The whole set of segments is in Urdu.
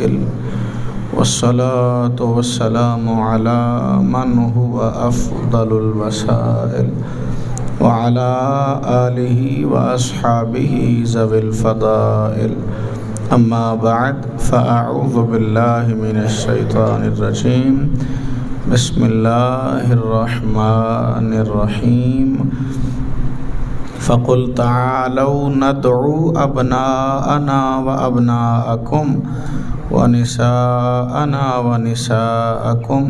الرسائل والصلاة والسلام على من هو أفضل الوسائل وعلى آله وأصحابه ذوي الفضائل أما بعد فأعوذ بالله من الشيطان الرجيم بسم الله الرحمن الرحيم فقل تعالوا ندعو أبناءنا وأبناءكم ونساءنا ونساءكم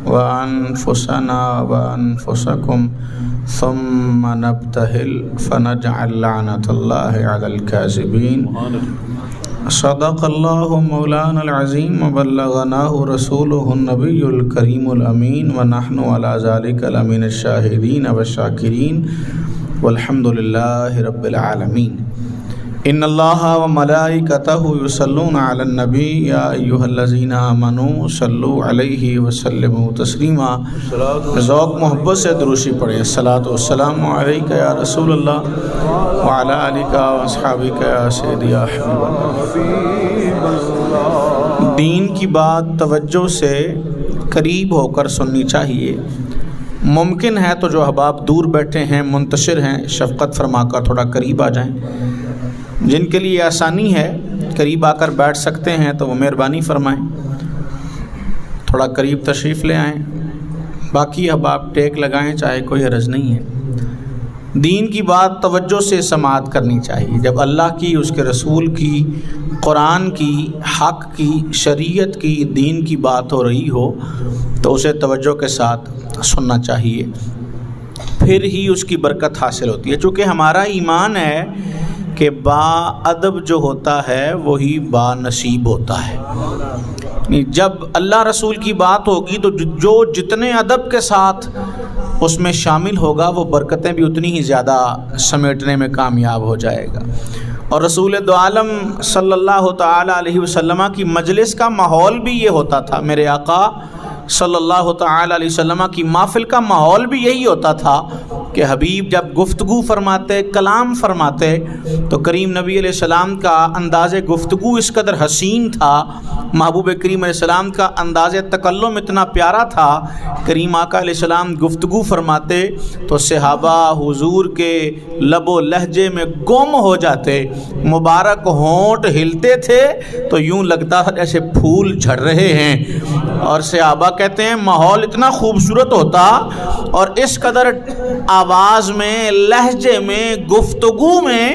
وأنفسنا وأنفسكم ثم نبتهل فنجعل لعنة الله على الكاذبين صدق الله مولانا العظيم وبلغناه رسوله النبي الكريم الأمين ونحن على ذلك لمن الشاهدين والشاكرين والحمد لله رب العالمين ان اللہ وملائکتہ یصلون علی النبی یا ایھا الذین آمنوا صلوا علیہ وسلموا تسلیما. ذوق محبت سے دروشی پڑھیں. الصلاۃ والسلام علیک یا رسول اللہ وعلی آلک واصحابک یا سیدی یا حبیب اللہ. دین کی بات توجہ سے قریب ہو کر سننی چاہیے. ممکن ہے تو جو احباب دور بیٹھے ہیں منتشر ہیں شفقت فرما کر تھوڑا قریب آ جائیں. جن کے لیے آسانی ہے قریب آ کر بیٹھ سکتے ہیں تو وہ مہربانی فرمائیں تھوڑا قریب تشریف لے آئیں. باقی احباب ٹیک لگائیں چاہے کوئی حرج نہیں ہے. دین کی بات توجہ سے سماعت کرنی چاہیے. جب اللہ کی اس کے رسول کی قرآن کی حق کی شریعت کی دین کی بات ہو رہی ہو تو اسے توجہ کے ساتھ سننا چاہیے. پھر ہی اس کی برکت حاصل ہوتی ہے. چونکہ ہمارا ایمان ہے کہ با ادب جو ہوتا ہے وہی با نصیب ہوتا ہے. جب اللہ رسول کی بات ہوگی تو جو جتنے ادب کے ساتھ اس میں شامل ہوگا وہ برکتیں بھی اتنی ہی زیادہ سمیٹنے میں کامیاب ہو جائے گا. اور رسول دو عالم صلی اللہ تعالی علیہ وسلم کی مجلس کا ماحول بھی یہ ہوتا تھا. میرے آقا صلی اللہ تعالی علیہ وسلم کی محفل کا ماحول بھی یہی ہوتا تھا کہ حبیب جب گفتگو فرماتے کلام فرماتے تو کریم نبی علیہ السلام کا انداز گفتگو اس قدر حسین تھا. محبوب کریم علیہ السلام کا انداز تکلم اتنا پیارا تھا. کریم آقا علیہ السلام گفتگو فرماتے تو صحابہ حضور کے لب و لہجے میں گم ہو جاتے. مبارک ہونٹ ہلتے تھے تو یوں لگتا تھا جیسے پھول جھڑ رہے ہیں. اور صحابہ کہتے ہیں ماحول اتنا خوبصورت ہوتا اور اس قدر آواز میں لہجے میں گفتگو میں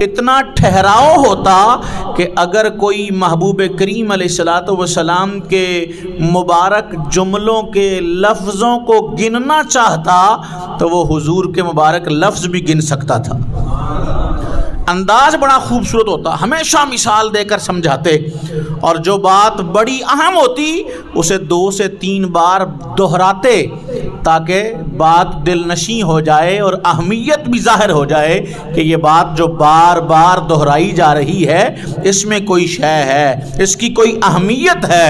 اتنا ٹھہراؤ ہوتا کہ اگر کوئی محبوب کریم علیہ السلام کے مبارک جملوں کے لفظوں کو گننا چاہتا تو وہ حضور کے مبارک لفظ بھی گن سکتا تھا. انداز بڑا خوبصورت ہوتا. ہمیشہ مثال دے کر سمجھاتے اور جو بات بڑی اہم ہوتی اسے 2 سے 3 بار دہراتے تاکہ بات دل نشیں ہو جائے اور اہمیت بھی ظاہر ہو جائے کہ یہ بات جو بار بار دہرائی جا رہی ہے اس میں کوئی شے ہے, اس کی کوئی اہمیت ہے.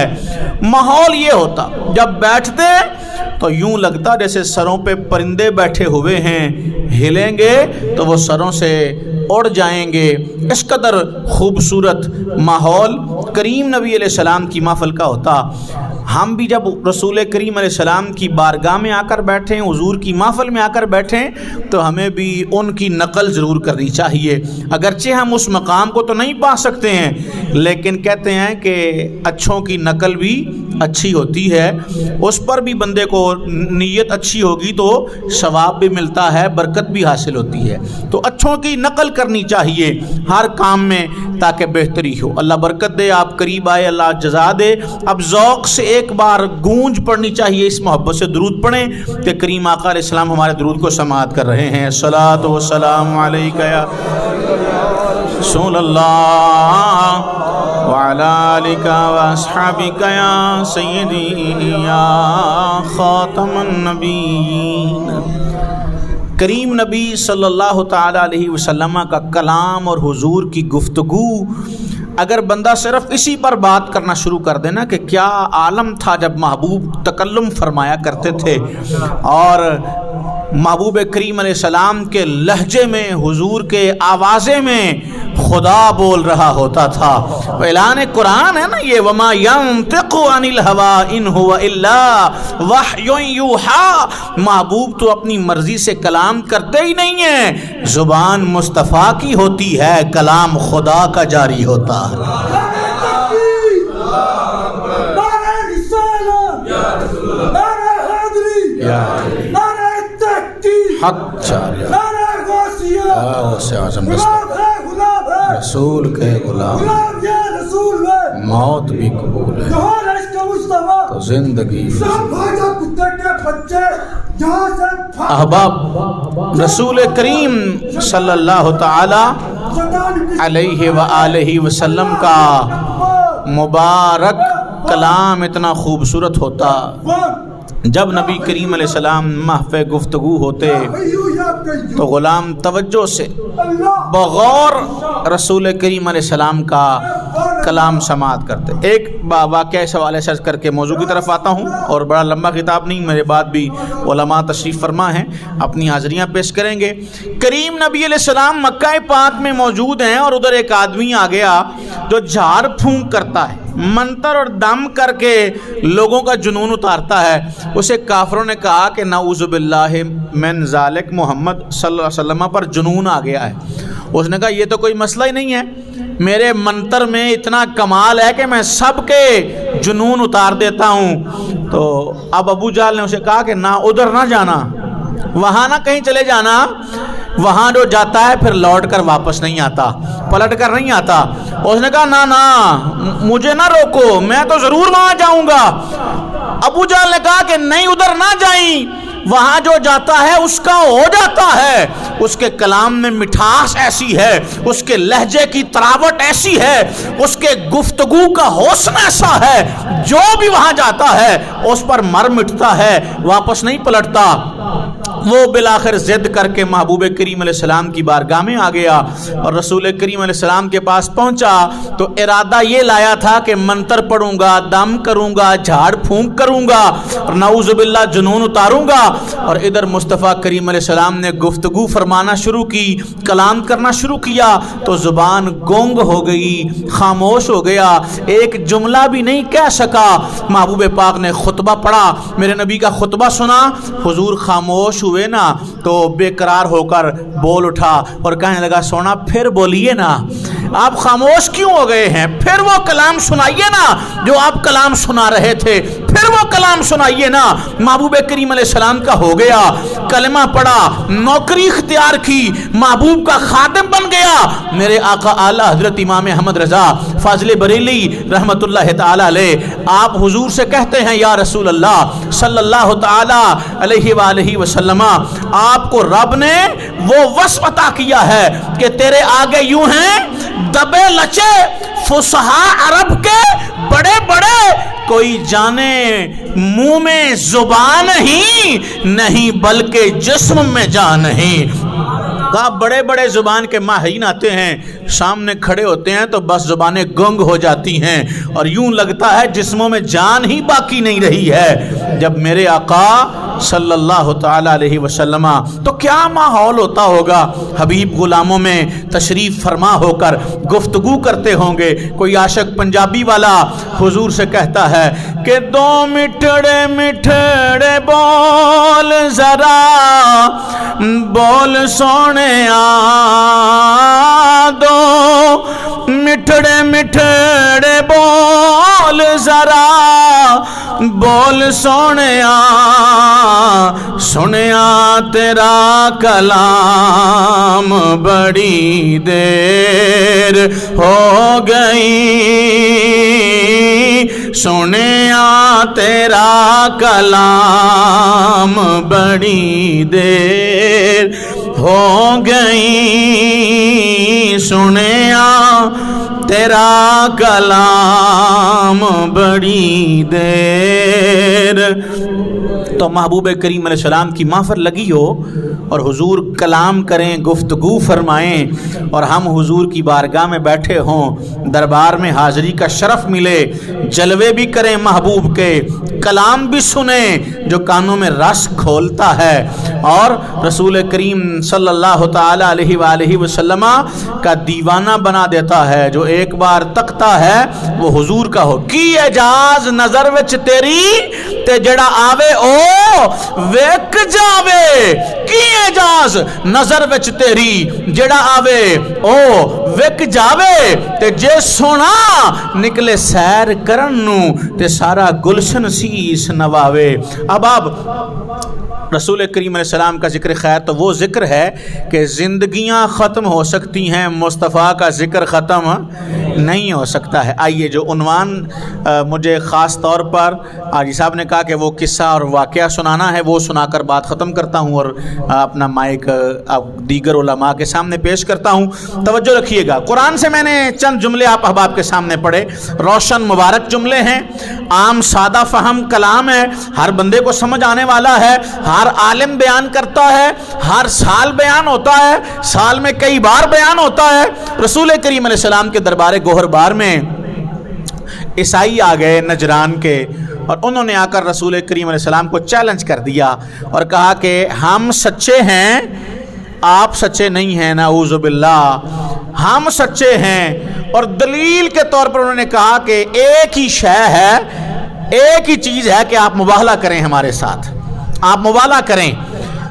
ماحول یہ ہوتا جب بیٹھتے تو یوں لگتا جیسے سروں پہ پرندے بیٹھے ہوئے ہیں, ہلیں گے تو وہ سروں سے اڑ جائیں گے. اس قدر خوبصورت ماحول کریم نبی علیہ السلام کی محفل کا ہوتا. ہم بھی جب رسول کریم علیہ السلام کی بارگاہ میں آ کر بیٹھیں, حضور کی محفل میں آ کر بیٹھیں, تو ہمیں بھی ان کی نقل ضرور کرنی چاہیے. اگرچہ ہم اس مقام کو تو نہیں پا سکتے ہیں, لیکن کہتے ہیں کہ اچھوں کی نقل بھی اچھی ہوتی ہے. اس پر بھی بندے کو نیت اچھی ہوگی تو ثواب بھی ملتا ہے, برکت بھی حاصل ہوتی ہے. تو اچھوں کی نقل کرنی چاہیے ہر کام میں تاکہ بہتری ہو. اللہ برکت دے, آپ قریب آئے, اللہ جزا دے. اب ذوق سے ایک بار گونج پڑھنی چاہیے, اس محبت سے درود پڑھیں کہ کریم آقا علیہ السلام ہمارے درود کو سماعت کر رہے ہیں. الصلاۃ والسلام علیک یا رسول اللہ وعلی آلک واصحابک یا سیدی یا خاتم النبیین. کریم نبی صلی اللہ تعالی علیہ وسلم کا کلام اور حضور کی گفتگو, اگر بندہ صرف اسی پر بات کرنا شروع کر دینا کہ کیا عالم تھا جب محبوب تکلم فرمایا کرتے تھے اور محبوب کریم علیہ السلام کے لہجے میں، حضور کے آوازے میں خدا بول رہا ہوتا تھا۔ اعلان قرآن ہے نا یہ، وما ينطق عن الهوى ان هو الا وحی یوحی، محبوب تو اپنی مرضی سے کلام کرتے ہی نہیں ہیں، زبان مصطفیٰ کی ہوتی ہے، کلام خدا کا جاری ہوتا ہے۔ رسول کے غلام موت بھی قبول ہے تو زندگی۔ احباب، رسول کریم صلی اللہ تعالی علیہ وآلہ وسلم کا مبارک کلام اتنا خوبصورت ہوتا، جب نبی کریم علیہ السلام محو گفتگو ہوتے تو غلام توجہ سے بغور رسول کریم علیہ السلام کا کلام سماعت کرتے۔ ایک واقعہ اس حوالے سے کر کے موضوع کی طرف آتا ہوں، اور بڑا لمبا خطاب نہیں، میرے بعد بھی علماء تشریف فرما ہیں، اپنی حاضریاں پیش کریں گے۔ کریم نبی علیہ السلام مکہ پاک میں موجود ہیں، اور ادھر ایک آدمی آ گیا جو جھاڑ پھونک کرتا ہے، منتر اور دم کر کے لوگوں کا جنون اتارتا ہے۔ اسے کافروں نے کہا کہ نعوذ باللہ من ذالک، محمد صلی اللہ علیہ وسلم پر جنون آ گیا ہے۔ اس نے کہا یہ تو کوئی مسئلہ ہی نہیں ہے، میرے منتر میں اتنا کمال ہے کہ میں سب کے جنون اتار دیتا ہوں۔ تو اب ابو جہل نے اسے کہا کہ نہ ادھر نہ جانا، وہاں نہ کہیں چلے جانا، وہاں جو جاتا ہے پھر لوٹ کر واپس نہیں آتا، پلٹ کر نہیں آتا۔ اس نے کہا نہ مجھے نہ روکو، میں تو ضرور وہاں جاؤں گا۔ ابو جہل نے کہا کہ نہیں ادھر نہ جائیں، وہاں جو جاتا ہے اس کا ہو جاتا ہے، اس کے کلام میں مٹھاس ایسی ہے، اس کے لہجے کی تراوٹ ایسی ہے، اس کے گفتگو کا حسن ایسا ہے، جو بھی وہاں جاتا ہے اس پر مر مٹتا ہے، واپس نہیں پلٹتا۔ وہ بالآخر ضد کر کے محبوب کریم علیہ السلام کی بارگاہ میں آ گیا، اور رسول کریم علیہ السلام کے پاس پہنچا تو ارادہ یہ لایا تھا کہ منتر پڑھوں گا، دم کروں گا، جھاڑ پھونک کروں گا، اور نعوذ باللہ جنون اتاروں گا۔ اور ادھر مصطفیٰ کریم علیہ السلام نے گفتگو فرمانا شروع کی، کلام کرنا شروع کیا تو زبان گونگ ہو گئی، خاموش ہو گیا، ایک جملہ بھی نہیں کہہ سکا۔ محبوب پاک نے خطبہ پڑھا، میرے نبی کا خطبہ سنا، حضور خاموش ہوئے نا تو بے قرار ہو کر بول اٹھا اور کہنے لگا سونا پھر بولیے نا، آپ خاموش کیوں ہو گئے ہیں؟ پھر وہ کلام سنائیے نا جو آپ کلام سنا رہے تھے، پھر وہ کلام سنائیے نا۔ محبوب کریم علیہ السلام کا ہو گیا، کلمہ پڑھا، نوکری اختیار کی، محبوب کا خادم بن گیا۔ میرے آقا اعلی حضرت امام احمد رضا فاضل بریلی رحمت اللہ تعالی علیہ، آپ حضور سے کہتے ہیں یا رسول اللہ صلی اللہ تعالی علیہ وآلہ وسلم، آپ کو رب نے وہ وصف عطا کیا ہے کہ تیرے آگے یوں ہیں دبے لچے فصحاء عرب کے بڑے بڑے، کوئی جانے منہ میں زبان ہی نہیں بلکہ جسم میں جان ہی۔ کہا بڑے بڑے زبان کے ماہرین آتے ہیں، سامنے کھڑے ہوتے ہیں تو بس زبانیں گنگ ہو جاتی ہیں اور یوں لگتا ہے جسموں میں جان ہی باقی نہیں رہی ہے۔ جب میرے آقا صلی اللہ تعالی علیہ وسلم، تو کیا ماحول ہوتا ہوگا، حبیب غلاموں میں تشریف فرما ہو کر گفتگو کرتے ہوں گے۔ کوئی عاشق پنجابی والا حضور سے کہتا ہے کہ دو مٹھڑے مٹھڑے بول ذرا بول سونے دو مٹھڑے مٹھڑے بول ذرا بول سونیا سنیا تیرا کلام بڑی دیر ہو گئی، سنیا تیرا کلام بڑی دیر ہو گئی، سنیا تیرا کلام بڑی دیر۔ تو محبوب کریم علیہ السلام کی محفل لگی ہو اور حضور کلام کریں، گفتگو فرمائیں، اور ہم حضور کی بارگاہ میں بیٹھے ہوں، دربار میں حاضری کا شرف ملے، جلوے بھی کریں محبوب کے، کلام بھی سنیں جو کانوں میں رس کھولتا ہے، اور رسول کریم صلی اللہ تعالی علیہ وآلہ وسلم کا دیوانہ بنا دیتا ہے. جو ایک بار تکتا ہے وہ حضور کا ہو. کی اعجاز نظر وچ تیری تے جڑا آوے او ویک جاوے. کی اعجاز نظر وچ تیری جڑا آوے او ویک جاوے تے جے سونا نکلے سیر کرن نو تے سارا گلشن سیس نواوے. اب رسول کریم علیہ السلام کا ذکر خیر تو وہ ذکر ہے کہ زندگیاں ختم ہو سکتی ہیں، مصطفیٰ کا ذکر ختم نہیں ہو سکتا ہے. آئیے جو عنوان مجھے خاص طور پر حاجی صاحب نے کہا کہ وہ قصہ اور واقعہ سنانا ہے، وہ سنا کر بات ختم کرتا ہوں اور اپنا مائک دیگر علماء کے سامنے پیش کرتا ہوں. توجہ رکھیے گا. قرآن سے میں نے چند جملے آپ احباب کے سامنے پڑھے. روشن مبارک جملے ہیں، عام سادہ فہم کلام ہے، ہر بندے کو سمجھ آنے والا ہے، ہر عالم بیان کرتا ہے، ہر سال بیان ہوتا ہے، سال میں کئی بار بیان ہوتا ہے. رسول کریم علیہ السلام کے دربار گوہر بار میں عیسائی آ گئے نجران کے، اور انہوں نے آ کر رسول کریم علیہ السلام کو چیلنج کر دیا اور کہا کہ ہم سچے ہیں، آپ سچے نہیں ہیں، نعوذ باللہ، ہم سچے ہیں. اور دلیل کے طور پر انہوں نے کہا کہ ایک ہی شے ہے، ایک ہی چیز ہے کہ آپ مباہلہ کریں ہمارے ساتھ، آپ مباہلہ کریں.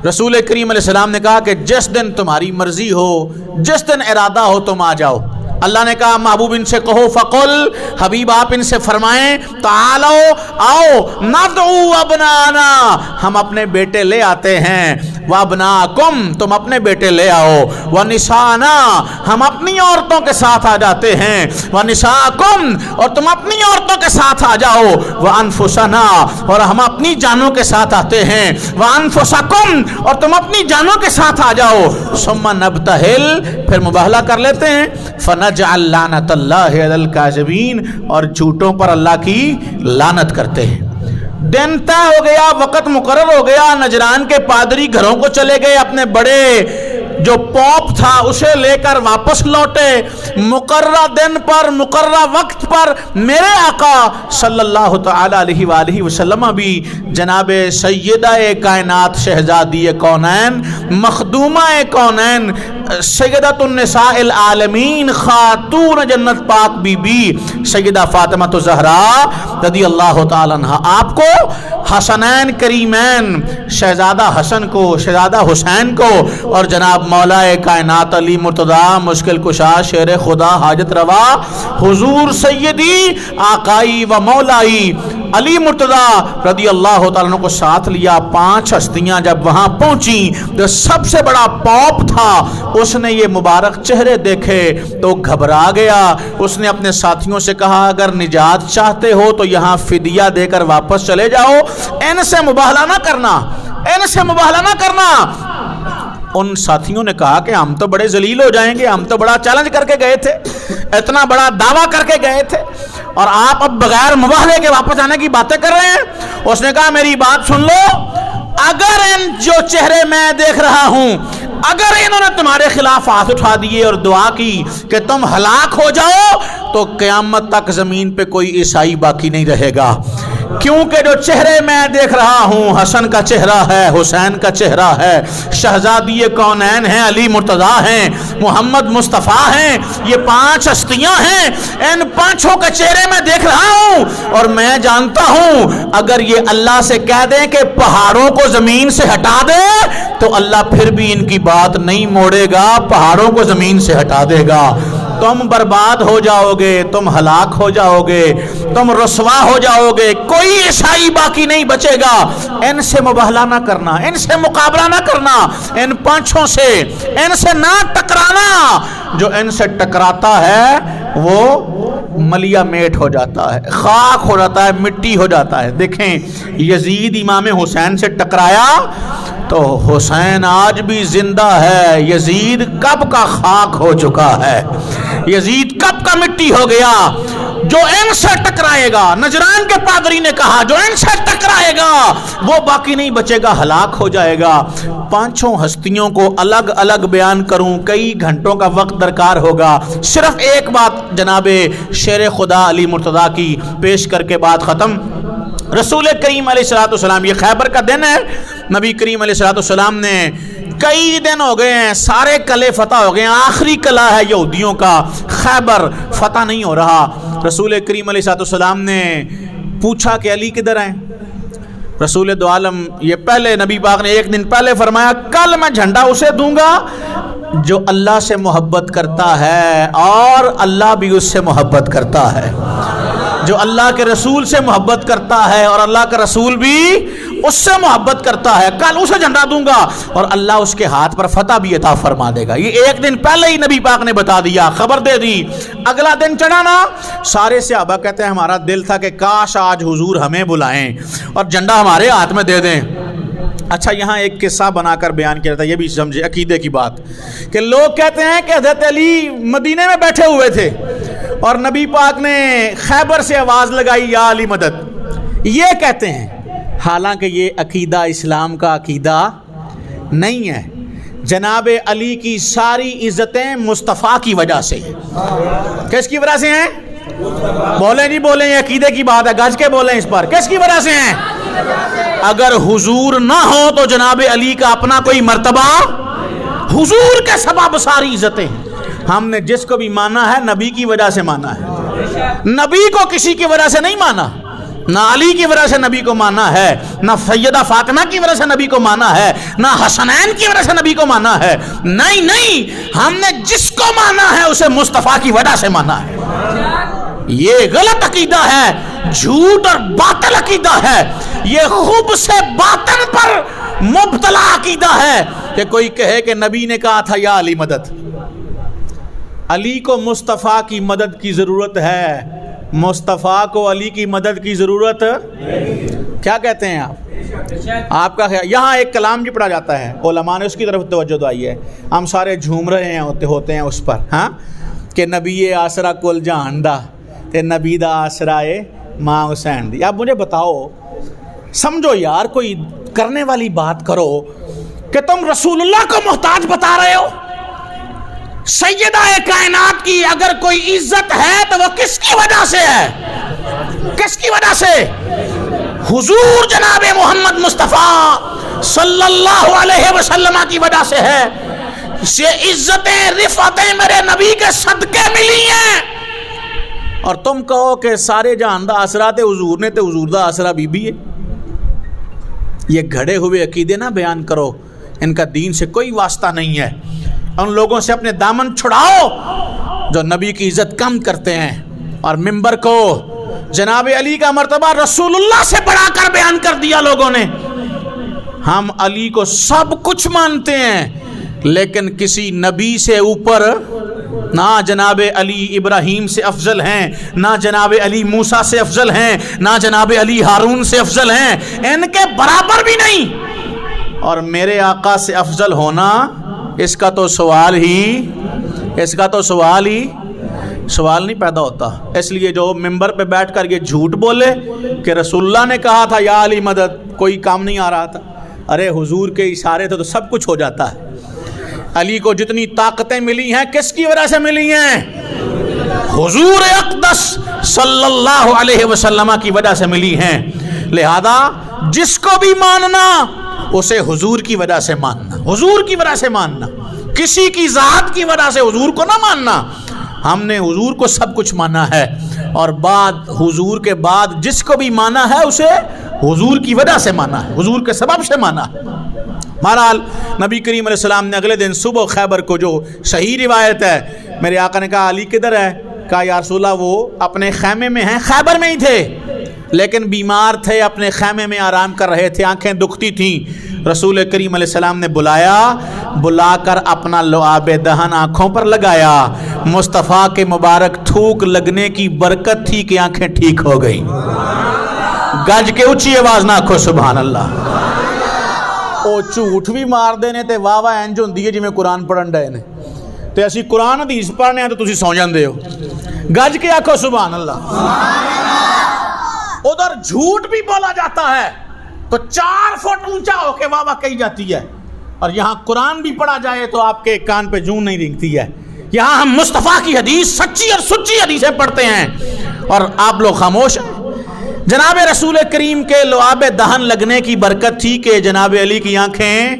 رسول کریم علیہ السلام نے کہا کہ جس دن تمہاری مرضی ہو، جس دن ارادہ ہو تم آ جاؤ. اللہ نے کہا محبوب ان سے کہو فقل، حبیب آپ ان سے فرمائیں تعالو آؤ ندعو ابنانا، ہم اپنے بیٹے لے آتے ہیں، وابناکم تم اپنے بیٹے لے آؤ، ونسانا ہم اپنی عورتوں کے ساتھ آ جاتے ہیں، ونساکم اور تم اپنی عورتوں کے ساتھ آ جاؤ، وانفسنا اور ہم اپنی جانوں کے ساتھ آتے ہیں، وانفسکم اور تم اپنی جانوں کے ساتھ آ جاؤ، ثم نبتہل پھر مباہلہ کر لیتے ہیں، فنجعل لعنت اللہ علی الکاذبین اور جھوٹوں پر اللہ کی لعنت کرتے ہیں. دن طے ہو گیا، وقت مقرر ہو گیا، نجران کے پادری گھروں کو چلے گئے، اپنے بڑے جو پوپ تھا اسے لے کر واپس لوٹے. مقررہ دن پر مقررہ وقت پر میرے آقا صلی اللہ تعالی علیہ وآلہ وسلم بھی جناب سیدہ کائنات شہزادی کونین مخدومہ کونین سیدۃ النساء العالمین خاتون جنت پاک بی بی سیدہ فاطمہ الزہراء رضی اللہ تعالی عنہ آپ کو حسنین کریمین شہزادہ حسن کو شہزادہ حسین کو اور جناب مولا کائنات علی مرتضیٰ مشکل کشا شیر خدا حاجت روا حضور سیدی آقائی و مولائی علی مرتضیٰ رضی اللہ تعالیٰ عنہ کو ساتھ لیا. 5 ہستیاں جب وہاں پہنچی تو سب سے بڑا پوپ تھا، اس نے یہ مبارک چہرے دیکھے تو گھبرا گیا. اس نے اپنے ساتھیوں سے کہا اگر نجات چاہتے ہو تو یہاں فدیہ دے کر واپس چلے جاؤ، ان سے مباہلہ نہ کرنا، ان سے مباہلہ نہ کرنا. ان ساتھیوں نے کہا کہ ہم تو بڑے ذلیل ہو جائیں گے، ہم تو بڑا چیلنج کر کے گئے تھے، اتنا بڑا دعویٰ کر کے گئے تھے اور آپ اب بغیر مباہلے کے واپس آنے کی باتیں کر رہے ہیں. اس نے کہا میری بات سن لو، اگر ان جو چہرے میں دیکھ رہا ہوں اگر انہوں نے تمہارے خلاف ہاتھ اٹھا دیے اور دعا کی کہ تم ہلاک ہو جاؤ تو قیامت تک زمین پہ کوئی عیسائی باقی نہیں رہے گا، کیونکہ جو چہرے میں دیکھ رہا ہوں حسن کا چہرہ ہے، حسین کا چہرہ ہے، شہزادی کونین ہیں، علی مرتضیٰ ہیں، محمد مصطفیٰ ہیں، یہ 5 ہستیاں ہیں، ان 5 کے چہرے میں دیکھ رہا ہوں اور میں جانتا ہوں اگر یہ اللہ سے کہہ دیں کہ پہاڑوں کو زمین سے ہٹا دے تو اللہ پھر بھی ان کی بات نہیں موڑے گا، پہاڑوں کو زمین سے ہٹا دے گا. تم برباد ہو جاؤ گے، تم ہلاک ہو جاؤ گے، تم رسوا ہو جاؤ گے، کوئی عیسائی باقی نہیں بچے گا. ان سے مباہلہ نہ کرنا، ان سے مقابلہ نہ کرنا، ان 5 سے ان سے نہ ٹکرانا. جو ان سے ٹکراتا ہے وہ ملیا میٹ ہو جاتا ہے، خاک ہو جاتا ہے، مٹی ہو جاتا ہے. دیکھیں یزید امام حسین سے ٹکرایا تو حسین آج بھی زندہ ہے، یزید کب کا خاک ہو چکا ہے، یزید کب کا مٹی ہو گیا. جو ان سے ٹکرائے گا، نجران کے پادری نے کہا جو ان سے ٹکرائے گا وہ باقی نہیں بچے گا، ہلاک ہو جائے گا. 5 ہستیوں کو الگ الگ بیان کروں کئی گھنٹوں کا وقت درکار ہوگا. صرف ایک بات جناب شیر خدا علی مرتضیٰ کی پیش کر کے بات ختم. رسول کریم علیہ الصلوۃ والسلام، یہ خیبر کا دن ہے، نبی کریم علیہ السلام نے کئی دن ہو گئے ہیں، سارے قلعے فتح ہو گئے ہیں، آخری قلعہ ہے یہودیوں کا خیبر، فتح نہیں ہو رہا۔ رسول کریم علیہ السلام نے پوچھا کہ علی کدھر ہیں؟ رسول دو عالم یہ پہلے نبی پاک نے ایک دن پہلے فرمایا کل میں جھنڈا اسے دوں گا جو اللہ سے محبت کرتا ہے اور اللہ بھی اس سے محبت کرتا ہے، جو اللہ کے رسول سے محبت کرتا ہے اور اللہ کا رسول بھی اس سے محبت کرتا ہے، کل اسے جھنڈا دوں گا اور اللہ اس کے ہاتھ پر فتح بھی عطا فرما دے گا۔ یہ ایک دن پہلے ہی نبی پاک نے بتا دیا، خبر دے دی۔ اگلا دن چڑھا نا، سارے صحابہ کہتے ہیں ہمارا دل تھا کہ کاش آج حضور ہمیں بلائیں اور جھنڈا ہمارے ہاتھ میں دے دیں۔ اچھا یہاں ایک قصہ بنا کر بیان کیا جاتا ہے، یہ بھی سمجھے عقیدے کی بات، کہ لوگ کہتے ہیں کہ حضرت علی مدینے میں بیٹھے ہوئے تھے اور نبی پاک نے خیبر سے آواز لگائی یا علی مدد، یہ کہتے ہیں، حالانکہ یہ عقیدہ اسلام کا عقیدہ نہیں ہے۔ جناب علی کی ساری عزتیں مصطفیٰ کی وجہ سے، کس کی وجہ سے ہیں؟ بولیں نہیں بولیں، یہ عقیدے کی بات ہے، گج کے بولیں اس پر، کس کی وجہ سے ہیں؟ اگر حضور نہ ہو تو جناب علی کا اپنا کوئی مرتبہ، حضور کے سبب ساری عزتیں ہیں۔ ہم نے جس کو بھی مانا ہے نبی کی وجہ سے مانا ہے، نبی کو کسی کی وجہ سے نہیں مانا، نہ علی کی وجہ سے نبی کو مانا ہے، نہ سیدہ فاطمہ کی وجہ سے نبی کو مانا ہے، نہ حسنین کی وجہ سے نبی کو مانا ہے، نہیں، ہم نے جس کو مانا ہے اسے مصطفیٰ کی وجہ سے مانا ہے۔ یہ غلط عقیدہ ہے، جھوٹ اور باطل عقیدہ ہے، یہ خوب سے باطن پر مبتلا عقیدہ ہے کہ کوئی کہے کہ نبی نے کہا تھا یا علی مدد۔ علی کو مصطفیٰ کی مدد کی ضرورت ہے، مصطفیٰ کو علی کی مدد کی ضرورت، کیا کہتے ہیں آپ کا خیال؟ یہاں ایک کلام بھی پڑھا جاتا ہے، علماء نے اس کی طرف توجہ دلائی ہے، ہم سارے جھوم رہے ہیں ہوتے ہیں اس پر، ہاں، کہ نبی آسرا کل جہان دا تے نبی دا آسرا اے ماں حسین دی۔ اب مجھے بتاؤ، سمجھو یار، کوئی کرنے والی بات کرو کہ تم رسول اللہ کو محتاج بتا رہے ہو۔ سیدہ کائنات کی اگر کوئی عزت ہے تو وہ کس کی وجہ سے ہے؟ کس کی وجہ سے؟ حضور جناب محمد مصطفیٰ صلی اللہ علیہ وسلم کی وجہ سے ہے۔ یہ عزتیں رفعتیں میرے نبی کے صدقے ملی ہیں، اور تم کہو کہ سارے جہان دا آسرا تے حضور نے تے حضور دا آسرا بی بی ہے۔ یہ گھڑے ہوئے عقیدے نہ بیان کرو، ان کا دین سے کوئی واسطہ نہیں ہے۔ ان لوگوں سے اپنے دامن چھڑاؤ جو نبی کی عزت کم کرتے ہیں اور منبر کو جناب علی کا مرتبہ رسول اللہ سے بڑھا کر بیان کر دیا لوگوں نے۔ ہم علی کو سب کچھ مانتے ہیں، لیکن کسی نبی سے اوپر نہ جناب علی ابراہیم سے افضل ہیں، نہ جناب علی موسیٰ سے افضل ہیں، نہ جناب علی ہارون سے افضل ہیں، ان کے برابر بھی نہیں۔ اور میرے آقا سے افضل ہونا، اس کا تو سوال نہیں پیدا ہوتا۔ اس لیے جو ممبر پہ بیٹھ کر یہ جھوٹ بولے کہ رسول اللہ نے کہا تھا یا علی مدد، کوئی کام نہیں آ رہا تھا، ارے حضور کے اشارے تھے تو سب کچھ ہو جاتا ہے۔ علی کو جتنی طاقتیں ملی ہیں کس کی وجہ سے ملی ہیں؟ حضور اقدس صلی اللہ علیہ وسلم کی وجہ سے ملی ہیں۔ لہذا جس کو بھی ماننا اسے حضور کی وجہ سے ماننا، حضور کی وجہ سے ماننا، کسی کی ذات کی وجہ سے حضور کو نہ ماننا۔ ہم نے حضور کو سب کچھ مانا ہے، اور بعد حضور کے بعد جس کو بھی مانا ہے اسے حضور کی وجہ سے مانا ہے، حضور کے سبب سے مانا ہے۔ بہرحال نبی کریم علیہ السلام نے اگلے دن صبح خیبر کو، جو صحیح روایت ہے، میرے آقا نے کہا علی کدھر ہے؟ کہا یا رسول اللہ وہ اپنے خیمے میں ہیں، خیبر میں ہی تھے لیکن بیمار تھے، اپنے خیمے میں آرام کر رہے تھے، آنکھیں دکھتی تھیں۔ رسول کریم علیہ السلام نے بلا کر اپنا لعاب دہن آنکھوں پر لگایا۔ مصطفیٰ کے مبارک تھوک لگنے کی برکت تھی کہ آنکھیں ٹھیک ہو گئی۔ گج کے اونچی آواز نہ کھو سبحان اللہ۔ او جھوٹ بھی مار دینے تے واہ واہ انج ہوندی ہے جویں قرآن پڑھن ڈے نے، تے اسی قرآن حدیث پڑھنے ہیں تو تسی سو جاندے ہو۔ گج کے آکھو سبحان اللہ۔ ادھر جھوٹ بھی بولا جاتا ہے تو 4 فٹ اونچا ہو کے واہ واہ کہی جاتی ہے، اور یہاں قرآن بھی پڑھا جائے تو آپ کے کان پہ جوں نہیں رینگتی ہے۔ یہاں ہم مصطفیٰ کی حدیث، سچی اور سچی حدیثیں پڑھتے ہیں اور آپ لوگ خاموش ہیں۔ جناب رسول کریم کے لعاب دہن لگنے کی برکت تھی کہ جناب علی کی آنکھیں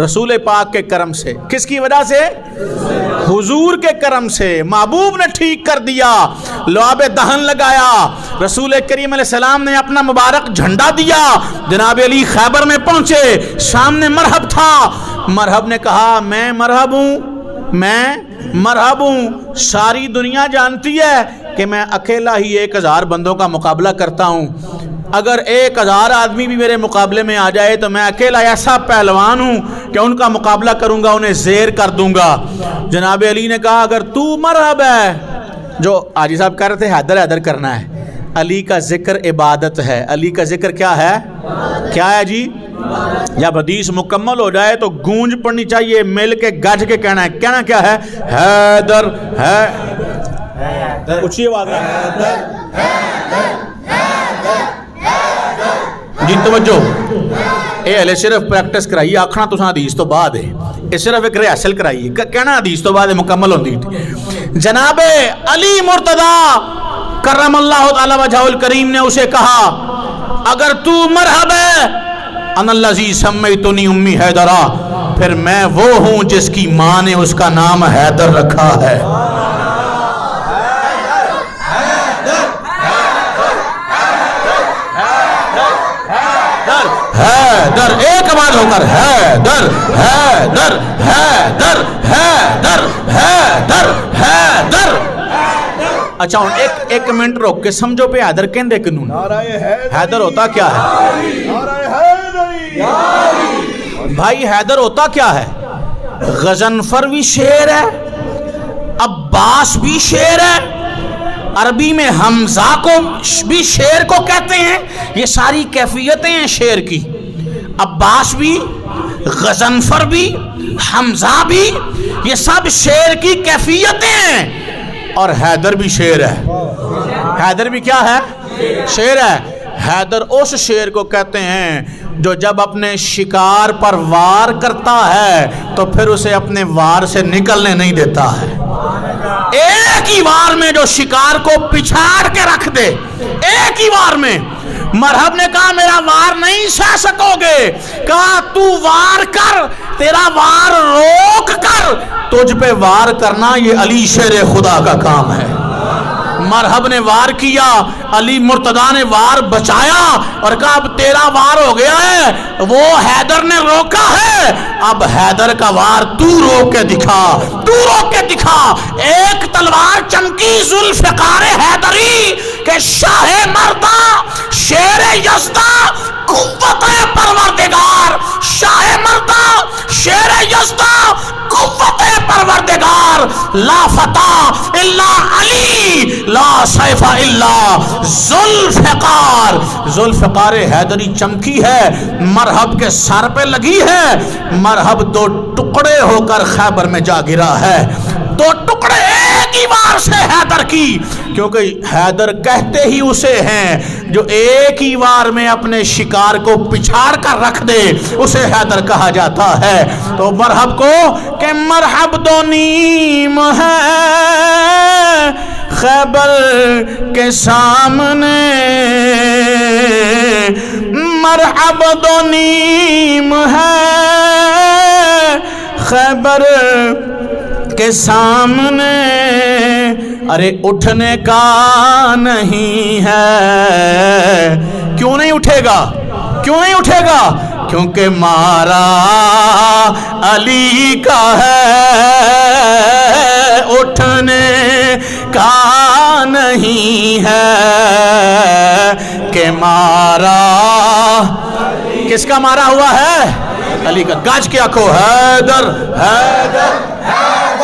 رسول پاک کے کرم سے. کس کی وجہ سے؟ حضور کے کرم سے. محبوب نے ٹھیک کر دیا, لعاب دہن لگایا, رسول کریم علیہ السلام نے اپنا مبارک جھنڈا دیا, جناب علی خیبر میں پہنچے, سامنے مرحب تھا. مرحب نے کہا میں مرحب ہوں, میں مرحب ہوں. ساری دنیا جانتی ہے کہ میں اکیلا ہی 1000 بندوں کا مقابلہ کرتا ہوں. اگر 1000 آدمی بھی میرے مقابلے میں آ جائے تو میں اکیلا ایسا پہلوان ہوں کہ ان کا مقابلہ کروں گا, انہیں زیر کر دوں گا. جناب علی نے کہا اگر تو مرحب ہے, جو حاجی صاحب کہہ رہے تھے حیدر حیدر کرنا ہے, علی کا ذکر عبادت ہے. علی کا ذکر کیا ہے؟ کیا ہے جی؟ جب حدیث مکمل ہو جائے تو گونج پڑنی چاہیے, مل کے گج کے کہنا ہے. کہنا کیا ہے؟ حیدر ہے. اونچی آواز جی توجہ. اے ہلے صرف پریکٹس کرائیے, آکھنا تو حدیث تو بعد ہے, یہ صرف ایک ریہرسل کرائیے, کہنا حدیث تو بعد مکمل ہوندی. جناب علی مرتضی کرم اللہ تعالی وجہہ الکریم نے اسے کہا اگر تو مرحب ہے, انا الذی سمیتنی امی حیدرا, پھر میں وہ ہوں جس کی ماں نے اس کا نام حیدر رکھا ہے. حیدر, ایک آواز ہو کر حیدر حیدر حیدر حیدر حیدر حیدر. اچھا ہوں ایک منٹ روک کے سمجھو پہ حیدر کہندے کنوں. حیدر ہوتا کیا ہے بھائی؟ حیدر ہوتا کیا ہے؟ غضنفر بھی شیر ہے, عباس بھی شیر ہے, عربی میں حمزہ کو بھی شیر کو کہتے ہیں. یہ ساری کیفیتیں ہیں شیر کی. عباس بھی, غضنفر بھی, حمزہ بھی, یہ سب شیر کی کیفیتیں ہیں. اور حیدر بھی شیر ہے. حیدر بھی کیا ہے؟ شیر ہے. حیدر اس شیر کو کہتے ہیں جو جب اپنے شکار پر وار کرتا ہے تو پھر اسے اپنے وار سے نکلنے نہیں دیتا ہے. ایک ہی وار میں جو شکار کو پچھاڑ کے رکھ دے, ایک ہی وار میں. مرحب نے کہا میرا وار نہیں سہ سکو گے, کہا تو وار کر, تیرا وار روک کر, تجھ پہ وار کرنا یہ علی شیر خدا کا کام ہے. مرحب نے وار کیا, علی مرتضیٰ نے وار بچایا اور کہا اب تیرا وار ہو گیا ہے, وہ حیدر نے روکا ہے, اب حیدر کا وار تو روک کے دکھا, تو روک کے دکھا. ایک تلوار چمکی ذوالفقار حیدری کہ شاہ مردہ شیر یزدہ قوت پروردگار, شاہ مردہ شیر یزدہ قوت پروردگار, لا فتح الا علی لا سیف الا ذوالفقار. ذوالفقار حیدری چمکی ہے, مرحب کے سر پہ لگی ہے. مرحب 2 ٹکڑے ہو کر خیبر میں جا گرا ہے. 2 ٹکڑے ایک ہی بار سے حیدر کی, کیونکہ حیدر کہتے ہی اسے ہیں جو ایک ہی بار میں اپنے شکار کو پچھاڑ کر رکھ دے, اسے حیدر کہا جاتا ہے. تو مرحب کو کہ مرحب 2 نیم ہے خیبر کے سامنے, مرحب 2 نیم ہے خیبر کے سامنے, ارے اٹھنے کا نہیں ہے. کیوں نہیں اٹھے گا؟ کیوں نہیں اٹھے گا؟ کیونکہ مارا علی کا ہے, اٹھنے کا نہیں ہے کہ مارا. کس کا مارا ہوا ہے؟ علی کا. گاج کے آنکھوں حیدر حیدر حیدر.